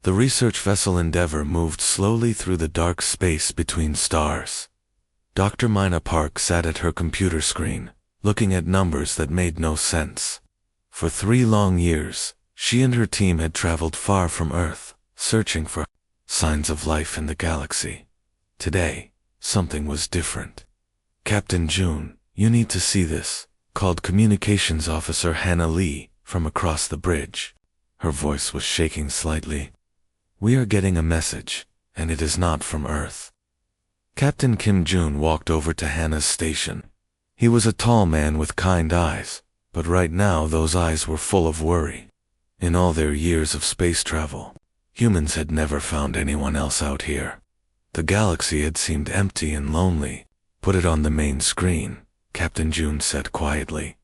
The research vessel Endeavour moved slowly through the dark space between stars. Dr. Mina Park sat at her computer screen, looking at numbers that made no sense. For 3 long years, she and her team had traveled far from Earth, searching for signs of life in the galaxy. Today, something was different. "Captain June, you need to see this," called Communications Officer Hannah Lee from across the bridge. Her voice was shaking slightly. "We are getting a message, and it is not from Earth." Captain Kim June walked over to Hannah's station. He was a tall man with kind eyes, but right now those eyes were full of worry. In all their years of space travel, humans had never found anyone else out here. The galaxy had seemed empty and lonely. "Put it on the main screen," Captain June said quietly.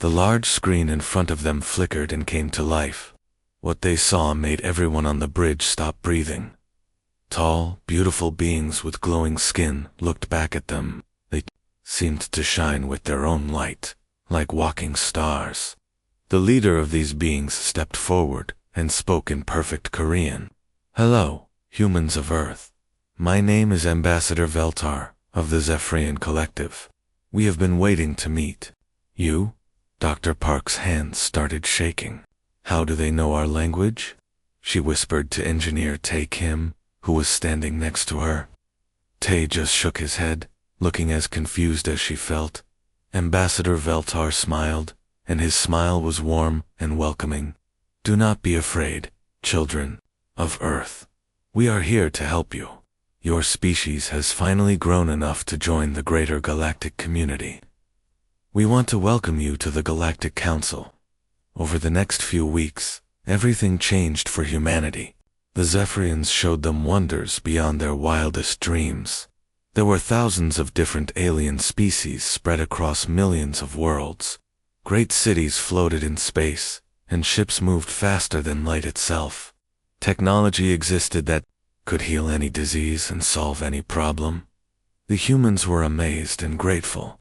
The large screen in front of them flickered and came to life. What they saw made everyone on the bridge stop breathing. Tall, beautiful beings with glowing skin looked back at them. They seemed to shine with their own light, like walking stars. The leader of these beings stepped forward and spoke in perfect Korean. "Hello, humans of Earth. My name is Ambassador Veltar of the Zephyrian Collective. We have been waiting to meet you." Dr. Park's hands started shaking. "How do they know our language?" she whispered to Engineer Tae Kim, who was standing next to her. Tae just shook his head, looking as confused as she felt. Ambassador Veltar smiled, and his smile was warm and welcoming. "Do not be afraid, children of Earth. We are here to help you. Your species has finally grown enough to join the greater galactic community. We want to welcome you to the Galactic Council." Over the next few weeks, everything changed for humanity. The Zephyrians showed them wonders beyond their wildest dreams. There were thousands of different alien species spread across millions of worlds. Great cities floated in space, and ships moved faster than light itself. Technology existed that could heal any disease and solve any problem. The humans were amazed and grateful.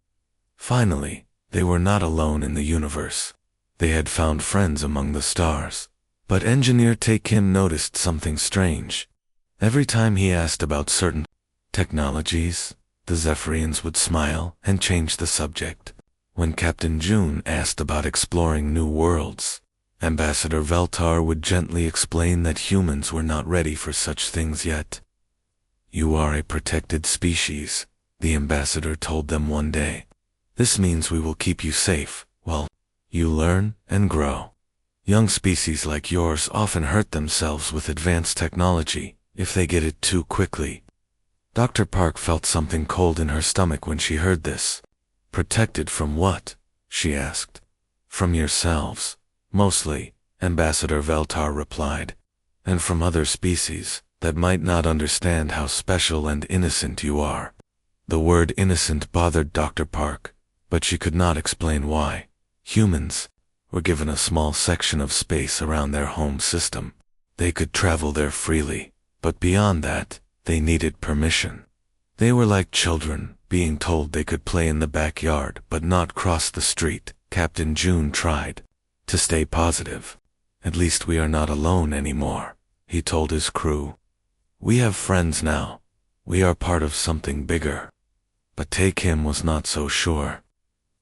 Finally, they were not alone in the universe. They had found friends among the stars. But Engineer Tae Kim noticed something strange. Every time he asked about certain technologies, the Zephyrians would smile and change the subject. When Captain June asked about exploring new worlds, Ambassador Veltar would gently explain that humans were not ready for such things yet. "You are a protected species," the ambassador told them one day. "This means we will keep you safe while you learn and grow. Young species like yours often hurt themselves with advanced technology if they get it too quickly." Dr. Park felt something cold in her stomach when she heard this. "Protected from what?" she asked. "From yourselves, mostly," Ambassador Veltar replied, "and from other species that might not understand how special and innocent you are." The word innocent bothered Dr. Park, but she could not explain why. Humans were given a small section of space around their home system. They could travel there freely, but beyond that, they needed permission. They were like children, being told they could play in the backyard but not cross the street. Captain June tried to stay positive. "At least we are not alone anymore," he told his crew. "We have friends now. We are part of something bigger." But Tae Kim was not so sure.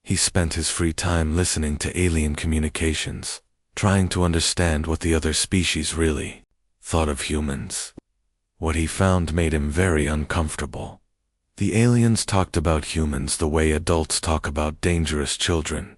He spent his free time listening to alien communications, trying to understand what the other species really thought of humans. What he found made him very uncomfortable. The aliens talked about humans the way adults talk about dangerous children.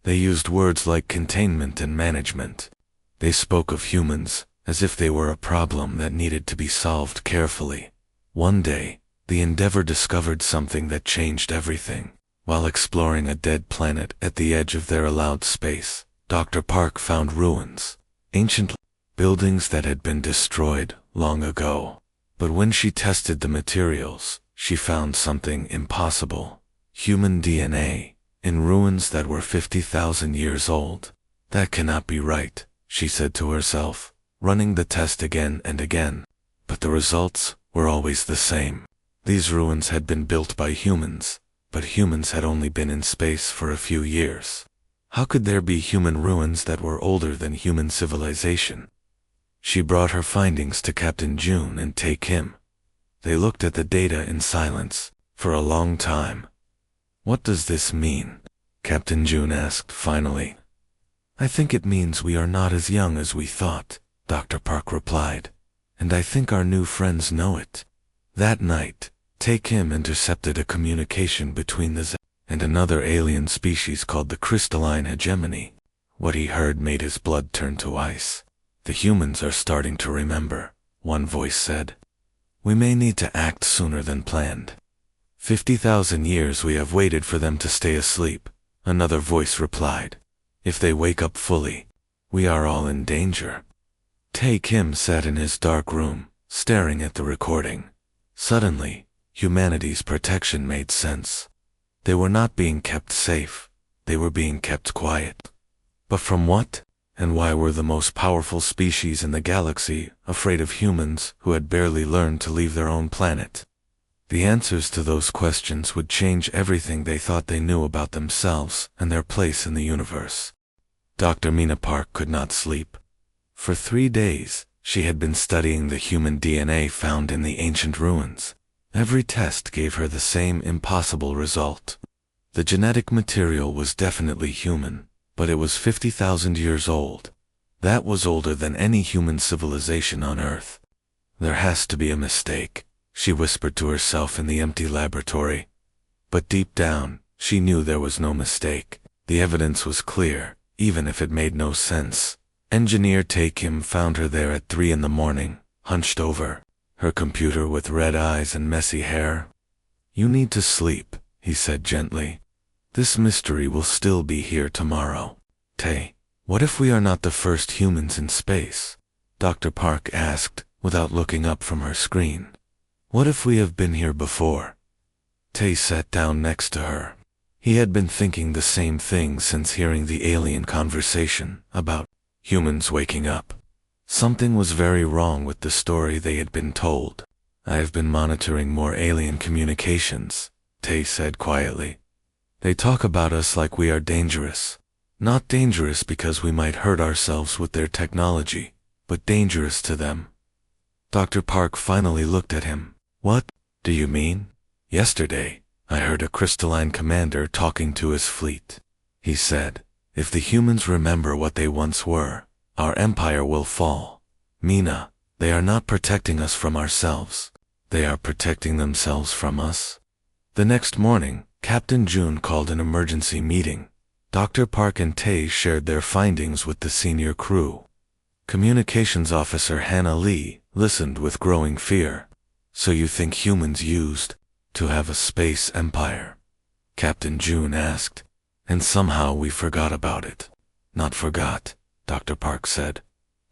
They used words like containment and management. They spoke of humans as if they were a problem that needed to be solved carefully. One day, the Endeavour discovered something that changed everything. While exploring a dead planet at the edge of their allowed space, Dr. Park found ruins, ancient buildings that had been destroyed long ago. But when she tested the materials, she found something impossible: human DNA in ruins that were 50,000 years old. "That cannot be right," she said to herself, running the test again and again. But the results were always the same. These ruins had been built by humans, but humans had only been in space for a few years. How could there be human ruins that were older than human civilization? She brought her findings to Captain June and Kim. They looked at the data in silence for a long time. "What does this mean?" Captain June asked finally. "I think it means we are not as young as we thought," Dr. Park replied. "And I think our new friends know it." That night, Kim intercepted a communication between the Z and another alien species called the crystalline hegemony. What he heard made his blood turn to ice. "The humans are starting to remember," one voice said. "We may need to act sooner than planned." 50,000 years we have waited for them to stay asleep, another voice replied. "If they wake up fully, we are all in danger." Kim sat in his dark room, staring at the recording. Suddenly, humanity's protection made sense. They were not being kept safe, they were being kept quiet. But from what? And why were the most powerful species in the galaxy afraid of humans who had barely learned to leave their own planet? The answers to those questions would change everything they thought they knew about themselves and their place in the universe. Dr. Mina Park could not sleep. For 3 days, she had been studying the human DNA found in the ancient ruins. Every test gave her the same impossible result. The genetic material was definitely human, but it was 50,000 years old. That was older than any human civilization on Earth. "There has to be a mistake," she whispered to herself in the empty laboratory. But deep down, she knew there was no mistake. The evidence was clear, even if it made no sense. Engineer Kim found her there at 3 in the morning, hunched over, her computer with red eyes and messy hair. "You need to sleep," he said gently. "This mystery will still be here tomorrow." What if we are not the first humans in space?" Dr. Park asked, without looking up from her screen. "What if we have been here before?" Sat down next to her. He had been thinking the same thing since hearing the alien conversation about humans waking up. Something was very wrong with the story they had been told. "I have been monitoring more alien communications," said quietly. "They talk about us like we are dangerous. Not dangerous because we might hurt ourselves with their technology, but dangerous to them." Dr. Park finally looked at him. "What do you mean?" "Yesterday, I heard a crystalline commander talking to his fleet. He said, if the humans remember what they once were, our empire will fall. Mina, they are not protecting us from ourselves. They are protecting themselves from us." The next morning, Captain June called an emergency meeting. Dr. Park and shared their findings with the senior crew. Communications Officer Hannah Lee listened with growing fear. "So you think humans used to have a space empire?" Captain June asked. "And somehow we forgot about it." "Not forgot," Dr. Park said.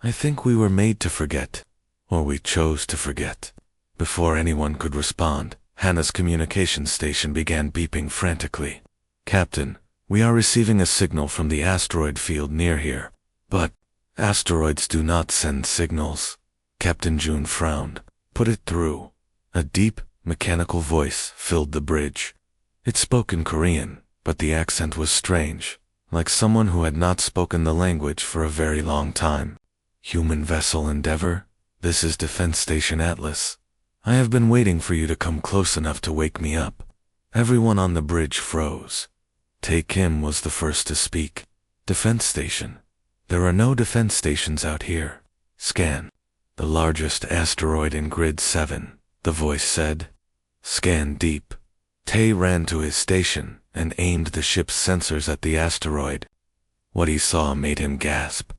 "I think we were made to forget, or we chose to forget." Before anyone could respond, Hannah's communication station began beeping frantically. "Captain, we are receiving a signal from the asteroid field near here. But asteroids do not send signals." Captain June frowned. "Put it through." A deep, mechanical voice filled the bridge. It spoke in Korean, but the accent was strange, like someone who had not spoken the language for a very long time. "Human vessel Endeavor, this is Defense Station Atlas. I have been waiting for you to come close enough to wake me up." Everyone on the bridge froze. Kim was the first to speak. "Defense station? There are no defense stations out here. Scan the largest asteroid in Grid 7, the voice said. "Scan deep." Ran to his station and aimed the ship's sensors at the asteroid. What he saw made him gasp.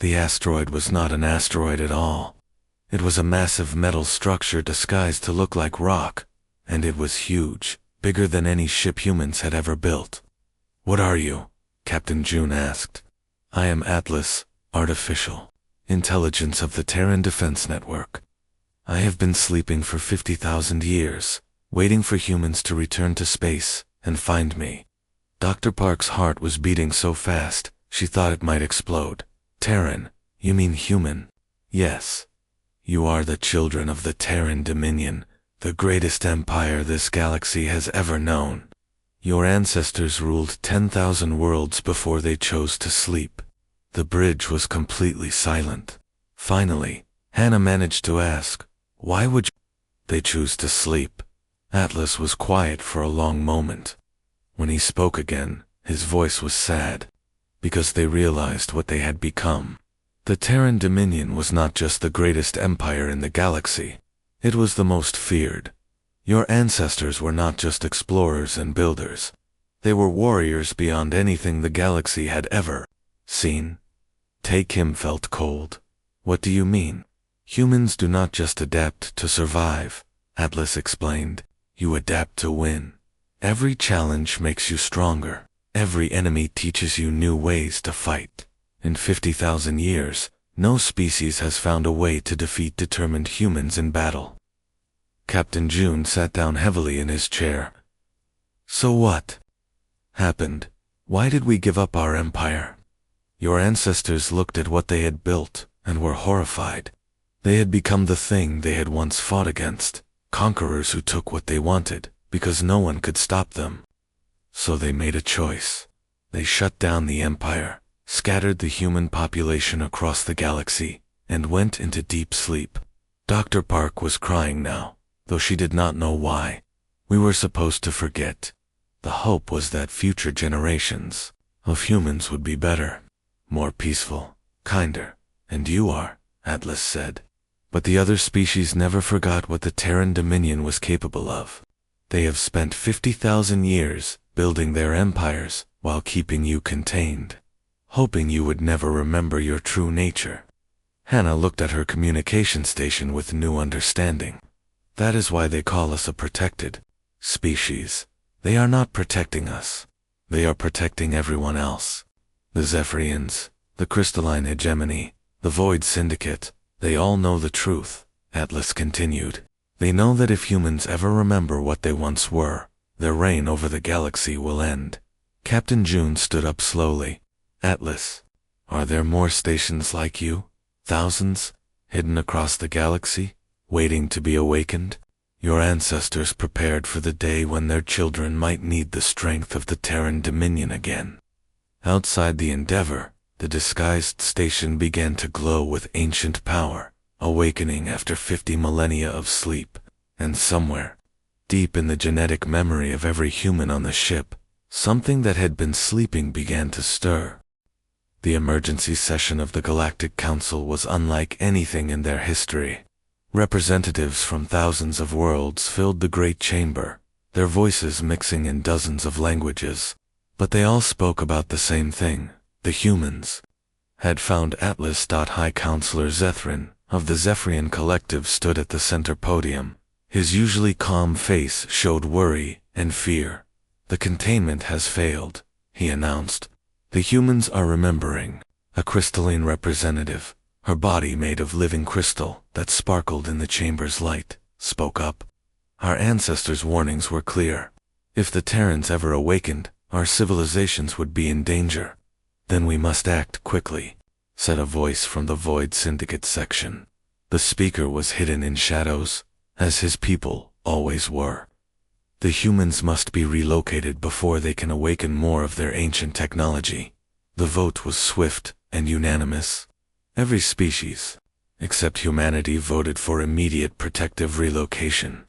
The asteroid was not an asteroid at all. It was a massive metal structure disguised to look like rock, and it was huge, bigger than any ship humans had ever built. "What are you?" Captain June asked. "I am Atlas, Artificial Intelligence of the Terran Defense Network. I have been sleeping for 50,000 years, waiting for humans to return to space and find me." Dr. Park's heart was beating so fast, she thought it might explode. "Terran, you mean human?" "Yes. You are the children of the Terran Dominion, the greatest empire this galaxy has ever known. Your ancestors ruled 10,000 worlds before they chose to sleep." The bridge was completely silent. Finally, Hannah managed to ask, "Why would they choose to sleep?" Atlas was quiet for a long moment. When he spoke again, his voice was sad, because they realized what they had become. The Terran Dominion was not just the greatest empire in the galaxy, it was the most feared. Your ancestors were not just explorers and builders. They were warriors beyond anything the galaxy had ever seen. Kim felt cold. "What do you mean?" "Humans do not just adapt to survive," Atlas explained. "You adapt to win. Every challenge makes you stronger. Every enemy teaches you new ways to fight. In 50,000 years, no species has found a way to defeat determined humans in battle." Captain June sat down heavily in his chair. "So what happened? Why did we give up our empire?" "Your ancestors looked at what they had built and were horrified. They had become the thing they had once fought against, conquerors who took what they wanted because no one could stop them. So they made a choice. They shut down the empire, scattered the human population across the galaxy, and went into deep sleep." Dr. Park was crying now, though she did not know why. "We were supposed to forget. The hope was that future generations of humans would be better, more peaceful, kinder, and you are," Atlas said. "But the other species never forgot what the Terran Dominion was capable of. They have spent 50,000 years building their empires while keeping you contained, hoping you would never remember your true nature." Hannah looked at her communication station with new understanding. "That is why they call us a protected species. They are not protecting us. They are protecting everyone else. The Zephyrians, the Crystalline Hegemony, the Void Syndicate, they all know the truth," Atlas continued. "They know that if humans ever remember what they once were, their reign over the galaxy will end." Captain June stood up slowly. "Atlas, are there more stations like you? Thousands, hidden across the galaxy, waiting to be awakened? Your ancestors prepared for the day when their children might need the strength of the Terran Dominion again." Outside the Endeavor, the disguised station began to glow with ancient power, awakening after 50 millennia of sleep, and somewhere, deep in the genetic memory of every human on the ship, something that had been sleeping began to stir. The emergency session of the Galactic Council was unlike anything in their history. Representatives from thousands of worlds filled the great chamber, their voices mixing in dozens of languages. But they all spoke about the same thing. The humans had found Atlas. High Counselor Zethrin of the Zephyrian Collective stood at the center podium. His usually calm face showed worry and fear. "The containment has failed," he announced. "The humans are remembering." A crystalline representative, her body made of living crystal that sparkled in the chamber's light, spoke up. "Our ancestors' warnings were clear. If the Terrans ever awakened, our civilizations would be in danger. Then we must act quickly," said a voice from the Void Syndicate section. The speaker was hidden in shadows, as his people always were. "The humans must be relocated before they can awaken more of their ancient technology." The vote was swift and unanimous. Every species, except humanity, voted for immediate protective relocation.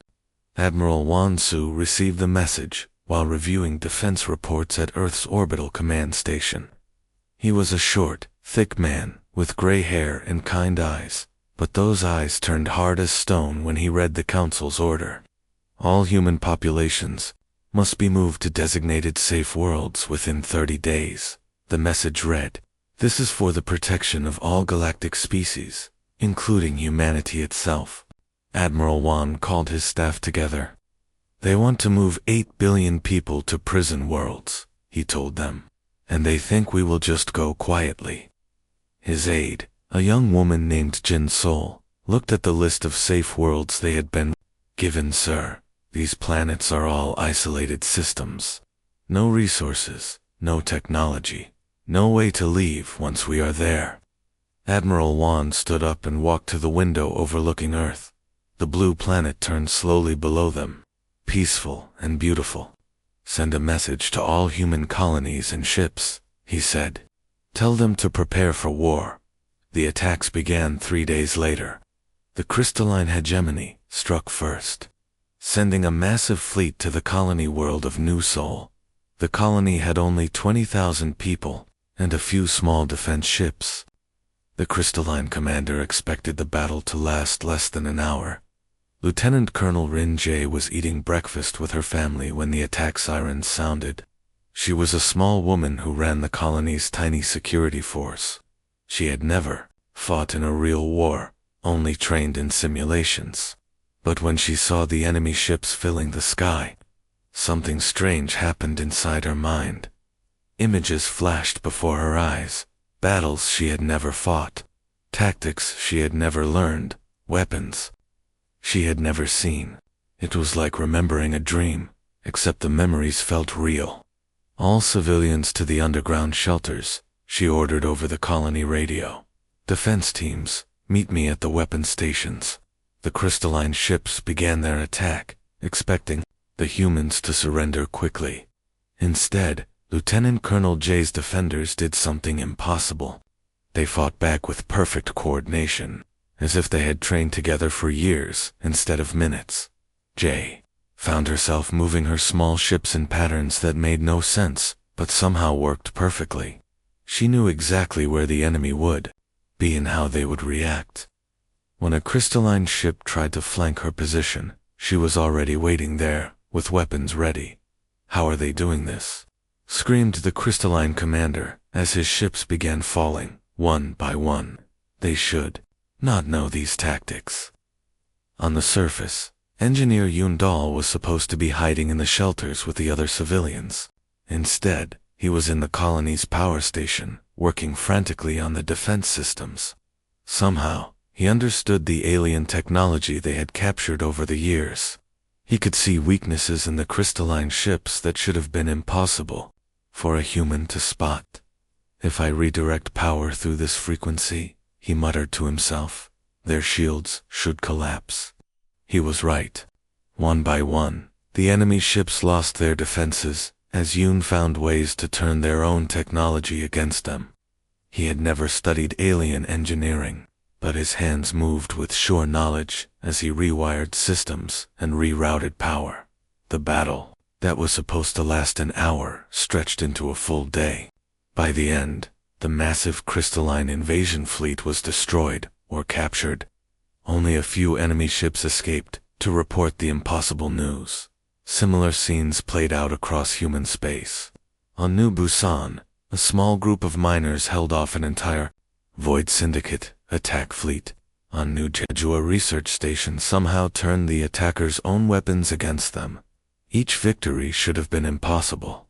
Admiral Wan Su received the message while reviewing defense reports at Earth's orbital command station. He was a short, thick man with gray hair and kind eyes, but those eyes turned hard as stone when he read the Council's order. All human populations must be moved to designated safe worlds within 30 days. The message read, "This is for the protection of all galactic species, including humanity itself." Admiral Wan called his staff together. "They want to move 8 billion people to prison worlds," he told them, "and they think we will just go quietly." His aide, a young woman named Jin Sol, looked at the list of safe worlds they had been given. "Sir, these planets are all isolated systems. No resources, no technology, no way to leave once we are there." Admiral Wan stood up and walked to the window overlooking Earth. The blue planet turned slowly below them, peaceful and beautiful. "Send a message to all human colonies and ships," he said. "Tell them to prepare for war. The attacks began 3 days later. The crystalline hegemony struck first, sending a massive fleet to the colony world of New Sol. The colony had only 20,000 people and a few small defense ships. The crystalline commander expected the battle to last less than an hour. Lieutenant Colonel Rin Jae was eating breakfast with her family when the attack sirens sounded. She was a small woman who ran the colony's tiny security force. She had never fought in a real war, only trained in simulations. But when she saw the enemy ships filling the sky, something strange happened inside her mind. Images flashed before her eyes, battles she had never fought, tactics she had never learned, weapons she had never seen. It was like remembering a dream, except the memories felt real. All civilians to the underground shelters, she ordered over the colony radio. Defense teams, meet me at the weapon stations. The crystalline ships began their attack, expecting the humans to surrender quickly. Instead, Lieutenant Colonel Jae's defenders did something impossible. They fought back with perfect coordination, as if they had trained together for years instead of minutes. Jae found herself moving her small ships in patterns that made no sense, but somehow worked perfectly. She knew exactly where the enemy would be and how they would react. When a crystalline ship tried to flank her position, she was already waiting there, with weapons ready. "How are they doing this?" screamed the crystalline commander as his ships began falling, one by one. They should not know these tactics. On the surface, Engineer Yoon Dal was supposed to be hiding in the shelters with the other civilians. Instead, he was in the colony's power station, working frantically on the defense systems. Somehow, he understood the alien technology they had captured over the years. He could see weaknesses in the crystalline ships that should have been impossible for a human to spot. "If I redirect power through this frequency," he muttered to himself, "their shields should collapse." He was right. One by one, the enemy ships lost their defenses, as Yoon found ways to turn their own technology against them. He had never studied alien engineering, but his hands moved with sure knowledge as he rewired systems and rerouted power. The battle, that was supposed to last an hour, stretched into a full day. By the end, the massive crystalline invasion fleet was destroyed or captured. Only a few enemy ships escaped to report the impossible news. Similar scenes played out across human space. On New Busan, a small group of miners held off an entire Void Syndicate attack fleet. On New Jeju, a research station somehow turned the attackers' own weapons against them. Each victory should have been impossible.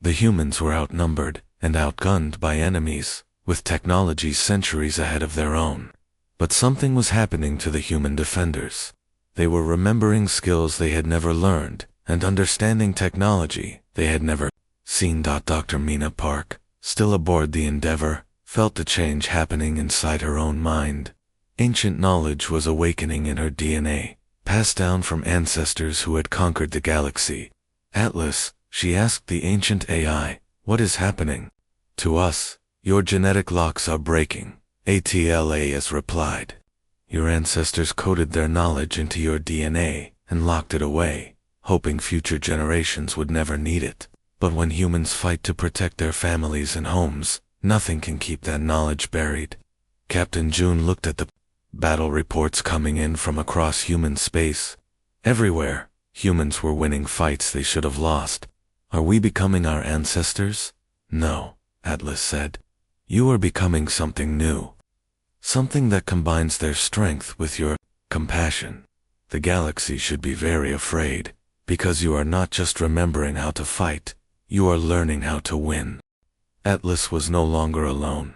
The humans were outnumbered and outgunned by enemies, with technology centuries ahead of their own. But something was happening to the human defenders. They were remembering skills they had never learned, and understanding technology they had never seen. Dr. Mina Park, still aboard the Endeavor, felt the change happening inside her own mind. Ancient knowledge was awakening in her DNA, passed down from ancestors who had conquered the galaxy. "Atlas," she asked the ancient AI, "what is happening?" "To us, your genetic locks are breaking," ATLAS replied. "Your ancestors coded their knowledge into your DNA and locked it away, hoping future generations would never need it. But when humans fight to protect their families and homes, nothing can keep that knowledge buried." Captain June looked at the battle reports coming in from across human space. Everywhere, humans were winning fights they should have lost. "Are we becoming our ancestors?" "No," Atlas said. "You are becoming something new. Something that combines their strength with your compassion. The galaxy should be very afraid, because you are not just remembering how to fight, you are learning how to win." Atlas was no longer alone.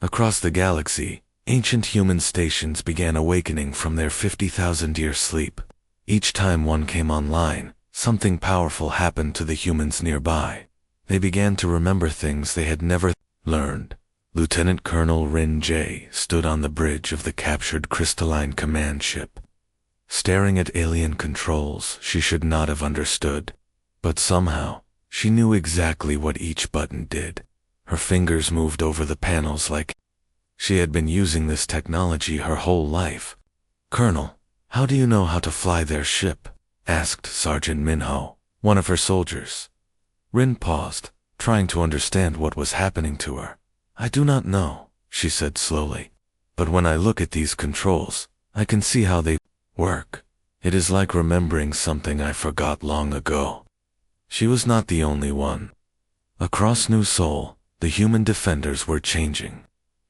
Across the galaxy, ancient human stations began awakening from their 50,000-year sleep. Each time one came online, something powerful happened to the humans nearby. They began to remember things they had never learned. Lieutenant Colonel Rin Jae stood on the bridge of the captured crystalline command ship, staring at alien controls she should not have understood. But somehow, she knew exactly what each button did. Her fingers moved over the panels like She had been using this technology her whole life. "Colonel, how do you know how to fly their ship?" asked Sergeant Minho, one of her soldiers. Rin paused, trying to understand what was happening to her. "I do not know," she said slowly. "But when I look at these controls, I can see how they work. It is like remembering something I forgot long ago." She was not the only one. Across New Seoul, the human defenders were changing.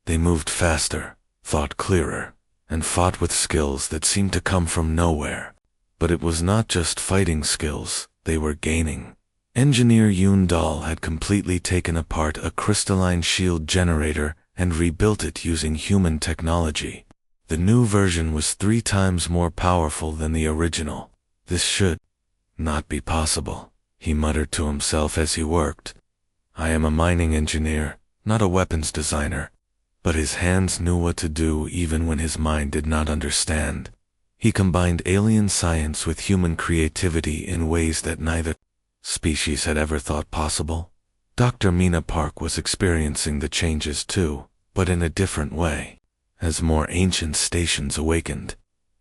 They moved faster, thought clearer, and fought with skills that seemed to come from nowhere. But it was not just fighting skills they were gaining. Engineer Yoon Dahl had completely taken apart a crystalline shield generator and rebuilt it using human technology. The new version was 3 times more powerful than the original. "This should not be possible," he muttered to himself as he worked. "I am a mining engineer, not a weapons designer." But his hands knew what to do even when his mind did not understand. He combined alien science with human creativity in ways that neither species had ever thought possible. Dr. Mina Park was experiencing the changes too, but in a different way. As more ancient stations awakened,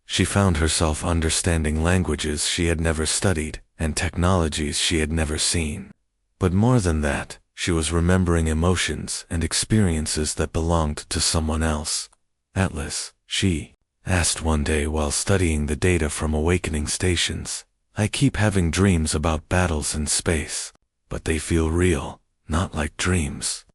she found herself understanding languages she had never studied and technologies she had never seen. But more than that, she was remembering emotions and experiences that belonged to someone else. "Atlas," she asked one day while studying the data from awakening stations, "I keep having dreams about battles in space, but they feel real, not like dreams."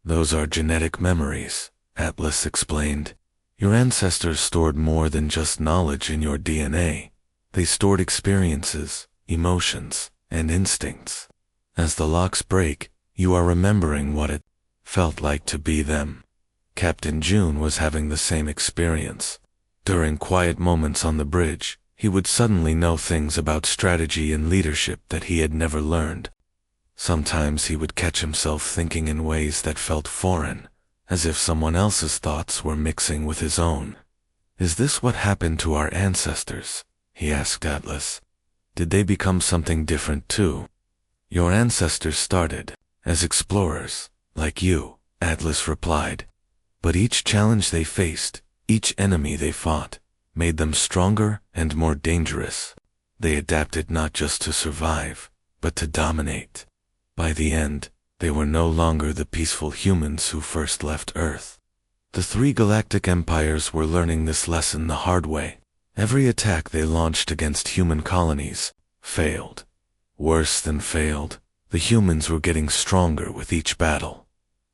"Those are genetic memories," Atlas explained. "Your ancestors stored more than just knowledge in your DNA. They stored experiences, emotions, and instincts. As the locks break, you are remembering what it felt like to be them." Captain June was having the same experience. During quiet moments on the bridge, he would suddenly know things about strategy and leadership that he had never learned. Sometimes he would catch himself thinking in ways that felt foreign, as if someone else's thoughts were mixing with his own. "Is this what happened to our ancestors?" he asked Atlas. "Did they become something different too?" "Your ancestors started as explorers, like you," Atlas replied. "But each challenge they faced, each enemy they fought, made them stronger and more dangerous. They adapted not just to survive, but to dominate. By the end, they were no longer the peaceful humans who first left Earth." The 3 galactic empires were learning this lesson the hard way. Every attack they launched against human colonies failed. Worse than failed, the humans were getting stronger with each battle.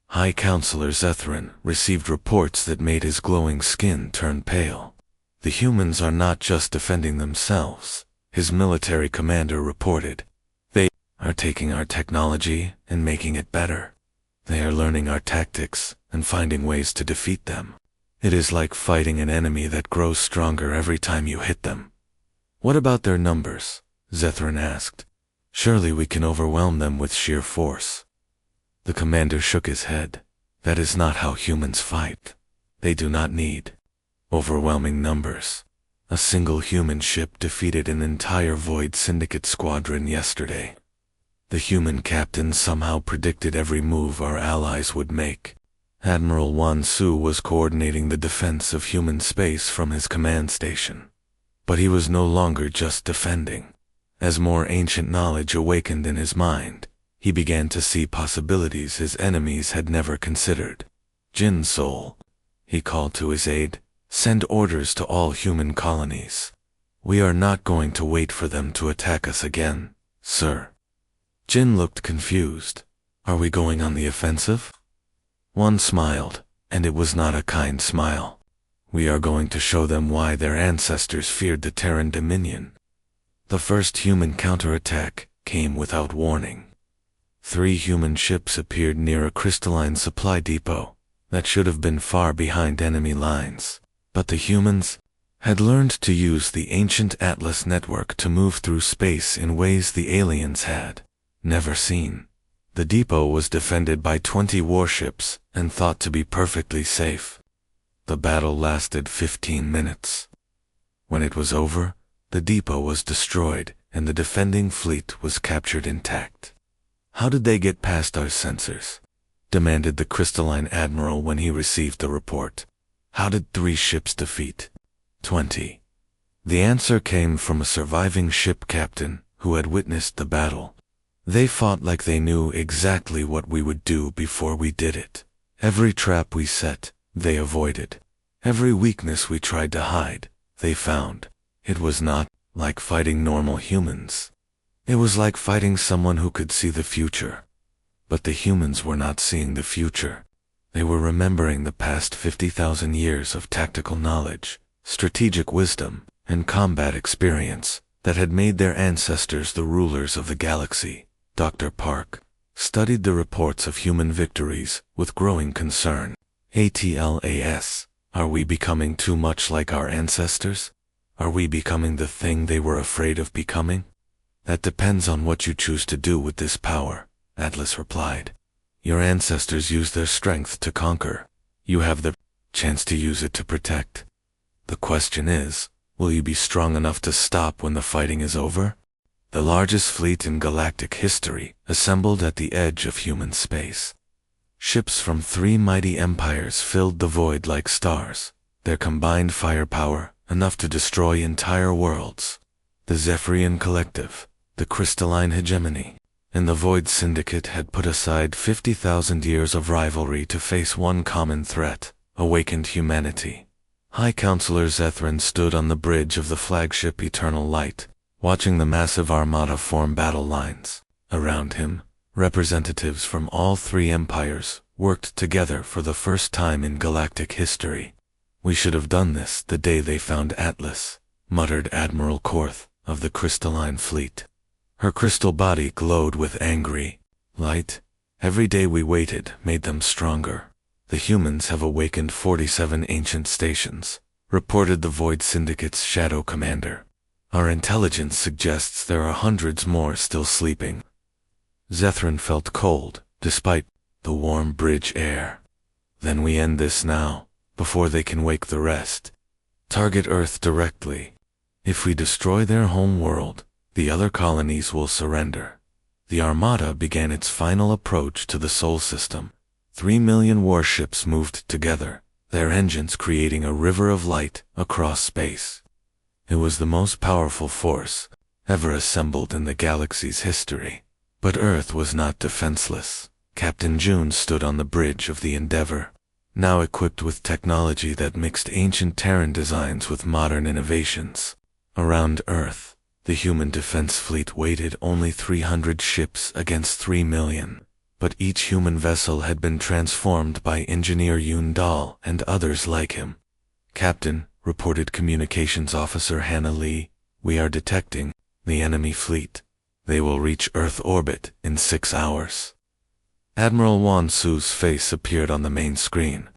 High Counselor Zethrin received reports that made his glowing skin turn pale. "The humans are not just defending themselves," his military commander reported. "They are taking our technology and making it better. They are learning our tactics and finding ways to defeat them. It is like fighting an enemy that grows stronger every time you hit them." "What about their numbers?" Zethrin asked. "Surely we can overwhelm them with sheer force." The commander shook his head. "That is not how humans fight. They do not need overwhelming numbers. A single human ship defeated an entire Void Syndicate squadron yesterday. The human captain somehow predicted every move our allies would make." Admiral Wan Su was coordinating the defense of human space from his command station. But he was no longer just defending. As more ancient knowledge awakened in his mind, he began to see possibilities his enemies had never considered. "Jin Sol," he called to his aide, "send orders to all human colonies. We are not going to wait for them to attack us again, sir." Jin looked confused. "Are we going on the offensive?" One smiled, and it was not a kind smile. "We are going to show them why their ancestors feared the Terran Dominion." The first human counterattack came without warning. 3 human ships appeared near a crystalline supply depot that should have been far behind enemy lines. But the humans had learned to use the ancient Atlas network to move through space in ways the aliens had never seen. The depot was defended by 20 warships and thought to be perfectly safe. The battle lasted 15 minutes. When it was over, the depot was destroyed and the defending fleet was captured intact. "How did they get past our sensors?" demanded the crystalline admiral when he received the report. How did 3 ships defeat 20? The answer came from a surviving ship captain who had witnessed the battle. They fought like they knew exactly what we would do before we did it. Every trap we set, they avoided. Every weakness we tried to hide, they found. It was not like fighting normal humans. It was like fighting someone who could see the future. But the humans were not seeing the future. They were remembering the past 50,000 years of tactical knowledge, strategic wisdom, and combat experience that had made their ancestors the rulers of the galaxy. Dr. Park studied the reports of human victories with growing concern. ATLAS, are we becoming too much like our ancestors? Are we becoming the thing they were afraid of becoming? That depends on what you choose to do with this power, Atlas replied. Your ancestors used their strength to conquer. You have the chance to use it to protect. The question is, will you be strong enough to stop when the fighting is over? The largest fleet in galactic history assembled at the edge of human space. Ships from 3 mighty empires filled the void like stars, their combined firepower enough to destroy entire worlds. The Zephyrian Collective, the Crystalline Hegemony, and the Void Syndicate had put aside 50,000 years of rivalry to face one common threat: awakened humanity. High Counselor Zethrin stood on the bridge of the flagship Eternal Light, watching the massive armada form battle lines. Around him, representatives from all 3 empires worked together for the first time in galactic history. We should have done this the day they found Atlas, muttered Admiral Korth of the Crystalline Fleet. Her crystal body glowed with angry light. Every day we waited made them stronger. The humans have awakened 47 ancient stations, reported the Void Syndicate's Shadow Commander. Our intelligence suggests there are hundreds more still sleeping. Zethrin felt cold, despite the warm bridge air. Then we end this now, before they can wake the rest. Target Earth directly. If we destroy their home world, the other colonies will surrender. The Armada began its final approach to the Sol system. 3 million warships moved together, their engines creating a river of light across space. It was the most powerful force ever assembled in the galaxy's history. But Earth was not defenseless. Captain June stood on the bridge of the Endeavor, now equipped with technology that mixed ancient Terran designs with modern innovations. Around Earth, the human defense fleet weighted only 300 ships against 3 million. But each human vessel had been transformed by Engineer Yoon Dahl and others like him. Captain, reported Communications Officer Hannah Lee, we are detecting the enemy fleet. They will reach Earth orbit in 6 hours. Admiral Wan Su's face appeared on the main screen.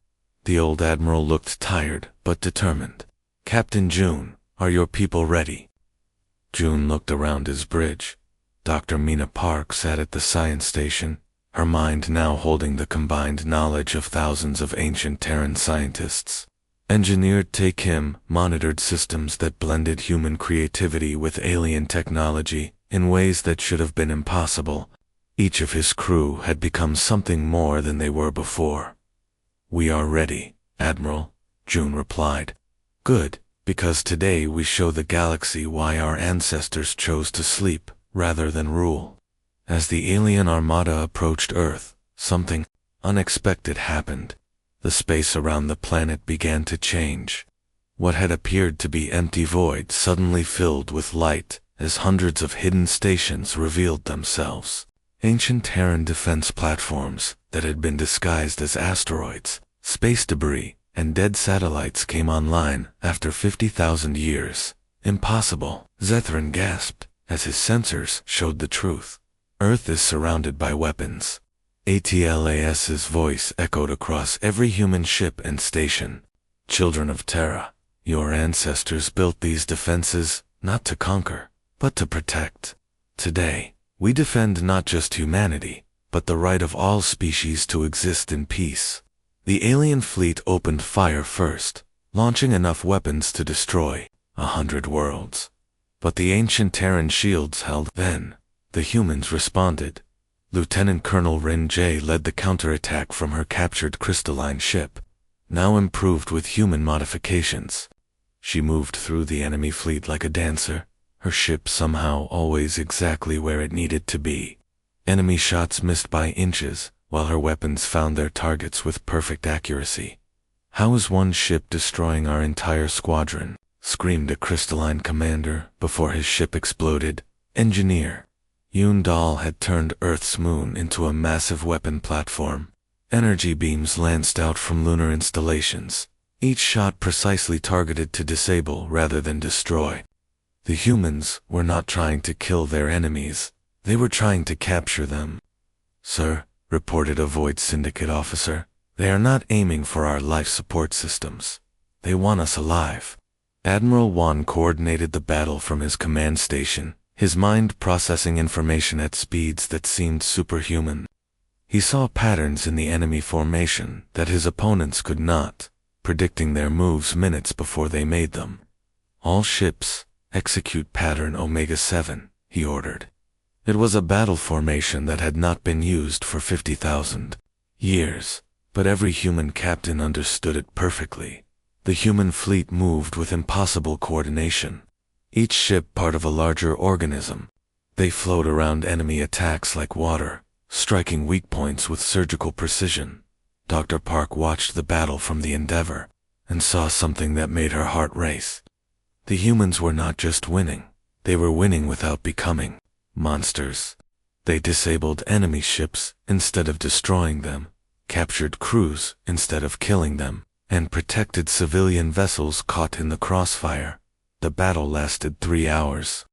The old admiral looked tired but determined. Captain June, are your people ready? June looked around his bridge. Dr. Mina Park sat at the science station, her mind now holding the combined knowledge of thousands of ancient Terran scientists. Engineer Tae Kim monitored systems that blended human creativity with alien technology in ways that should have been impossible. Each of his crew had become something more than they were before. We are ready, Admiral, June replied. Good, because today we show the galaxy why our ancestors chose to sleep rather than rule. As the alien armada approached Earth, something unexpected happened. The space around the planet began to change. What had appeared to be empty void suddenly filled with light as hundreds of hidden stations revealed themselves. Ancient Terran defense platforms that had been disguised as asteroids, space debris, and dead satellites came online after 50,000 years. Impossible, Zethrin gasped as his sensors showed the truth. Earth is surrounded by weapons. ATLAS's voice echoed across every human ship and station. Children of Terra, your ancestors built these defenses not to conquer, but to protect. Today, we defend not just humanity, but the right of all species to exist in peace. The alien fleet opened fire first, launching enough weapons to destroy 100 worlds. But the ancient Terran shields held. Then, the humans responded. Lieutenant Colonel Rin J led the counterattack from her captured crystalline ship, now improved with human modifications. She moved through the enemy fleet like a dancer, her ship somehow always exactly where it needed to be. Enemy shots missed by inches, while her weapons found their targets with perfect accuracy. "How is one ship destroying our entire squadron?" screamed a crystalline commander before his ship exploded. "Engineer." Yoon Dal had turned Earth's moon into a massive weapon platform. Energy beams lanced out from lunar installations, each shot precisely targeted to disable rather than destroy. The humans were not trying to kill their enemies, they were trying to capture them. "Sir," reported a Void Syndicate officer, "they are not aiming for our life support systems. They want us alive." Admiral Wan coordinated the battle from his command station, his mind processing information at speeds that seemed superhuman. He saw patterns in the enemy formation that his opponents could not, predicting their moves minutes before they made them. "All ships, execute pattern Omega-7, he ordered. It was a battle formation that had not been used for 50,000 years, but every human captain understood it perfectly. The human fleet moved with impossible coordination, each ship part of a larger organism. They flowed around enemy attacks like water, striking weak points with surgical precision. Dr. Park watched the battle from the Endeavor, and saw something that made her heart race. The humans were not just winning, they were winning without becoming monsters. They disabled enemy ships instead of destroying them, captured crews instead of killing them, and protected civilian vessels caught in the crossfire. The battle lasted 3 hours.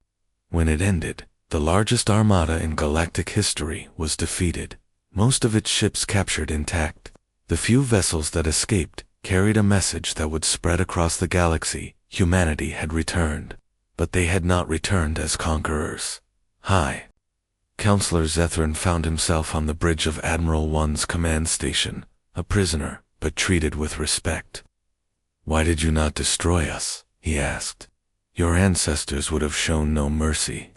When it ended, the largest armada in galactic history was defeated, most of its ships captured intact. The few vessels that escaped carried a message that would spread across the galaxy. Humanity had returned, but they had not returned as conquerors. Hi. Counselor Zethrin found himself on the bridge of Admiral One's command station, a prisoner, but treated with respect. "Why did you not destroy us?" he asked. "Your ancestors would have shown no mercy."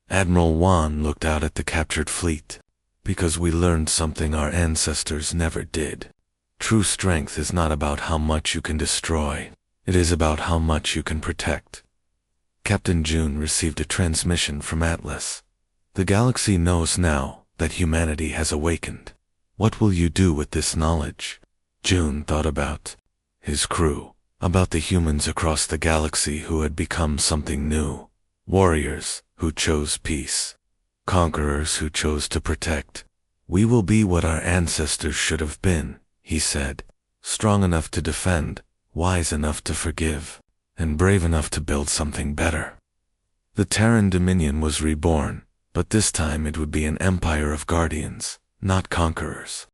Admiral Wan looked out at the captured fleet. "Because we learned something our ancestors never did. True strength is not about how much you can destroy, it is about how much you can protect." Captain June received a transmission from Atlas. "The galaxy knows now that humanity has awakened. What will you do with this knowledge?" June thought about his crew, about the humans across the galaxy who had become something new. Warriors who chose peace. Conquerors who chose to protect. "We will be what our ancestors should have been," he said. "Strong enough to defend, wise enough to forgive, and brave enough to build something better." The Terran Dominion was reborn, but this time it would be an empire of guardians, not conquerors.